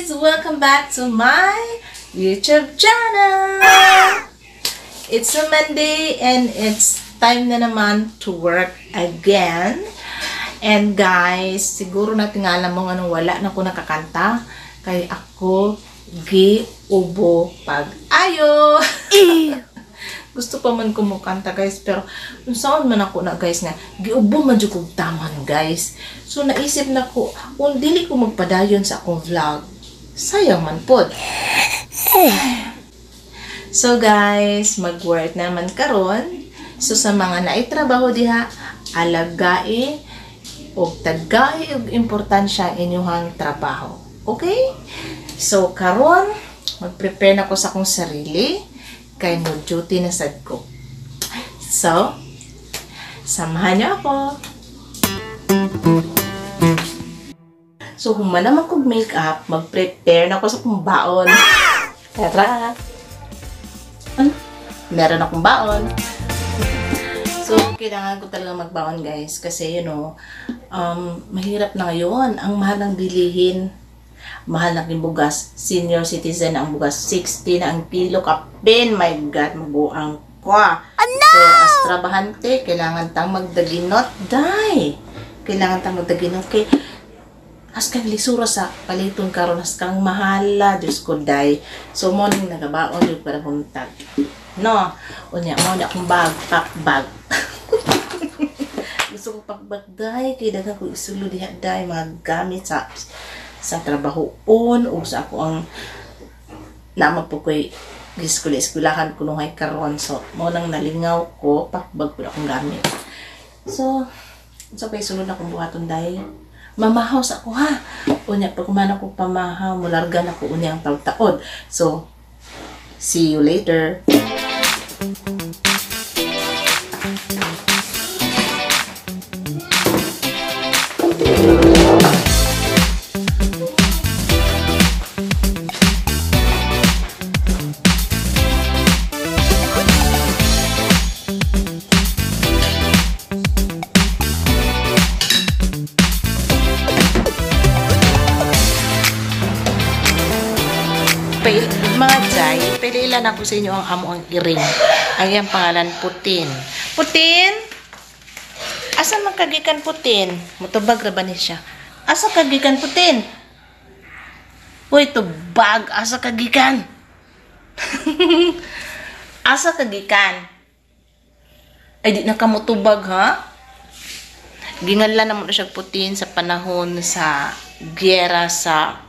guys! Welcome back to my YouTube channel! It's a Monday and it's time na naman to work again. And guys, siguro natingala mo nga nung wala na ko nakakanta. Kaya ako gi-ubo pag-ayo! Gusto pa man kumukanta guys, pero kung saan man ako na guys nga, giubo man dyan kong taman guys. So naisip na ko, kung dili ko magpadayon sa akong vlog, sayang man po. So guys, mag-work naman karon. So sa mga naitrabaho diha, alagai o tagay og importansya inyong trabaho. Okay? So karon, mag-prepare na ko sa akong sarili. Kay mo duty na sad ko. So, samahan niyo ako. So, human naman kong makeup, mag-prepare na ako sa akong baon. Tara! Meron akong baon. So, kailangan ko talaga magbaon guys. Kasi, mahirap na ngayon. Ang mahal ng bilihin. Mahal na bugas. Senior citizen ang bugas. 60 na ang kilo. Kapin. My God. Mabuang kwa. So, as trabahante, kailangan tang magdaginot. Day! Kailangan tang magdaginot. Kay, as kang lisura sa paliton karon as kang mahala. Diyos ko, day. So, morning nagabaon yung para puntag. No? Unya, mo na akong bag. Pack bag. Gusto ko pack bag, day. Kaya daga ko isulo diha, day. Mga gamit sa trabahoon o sa ako ang naman po ko'y eskulahan ko nung karon. So, mo nang nalingaw ko, pakbag ko na akong gamit. So kay sunod akong buhaton dahil mamahaw sa ako ha. Unya, pag kumana ko pamahaw, mulargan ako unyang taod. So, see you later. Mga jay, pililan ako sa inyo ang amo ang iring. Ay ang pangalan Putin. Putin? Asa man kagikan Putin? Mutubag ra ba ni siya? Asa kagikan Putin? Uy, tubag. Asa kagikan? Asa kagikan? Ay di na ka mutubag ha? Ginganlan naman na siya Putin sa panahon sa giyera sa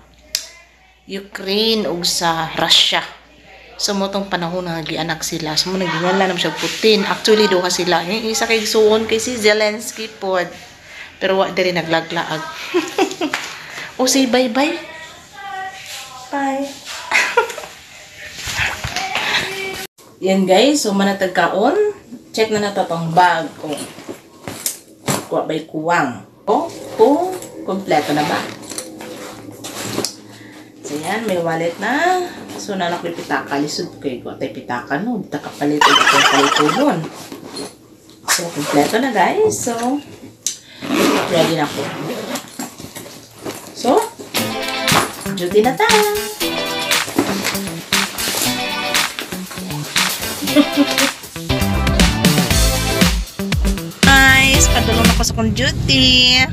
Ukraine ug sa Russia. So mo tong panahon nga gianak sila. So mo naginganlan naman siya Putin. Actually duha sila. Yung isa kay suon kay si Zelensky pod. Pero wa diri naglaglaag. O say bye-bye. Bye. Yan guys, so manatag kaon. Check na nato tong bag ko. Kuha bay kuwang. O, kompleto na ba? So, yan, may wallet na. So, nanak may pitaka. Lisod ko yung tay pitaka, no? Bita kapalit. Nun. So, kompleto na, guys. So, ready na po. So, duty na tayo. Guys, padulong ako sa kong duty.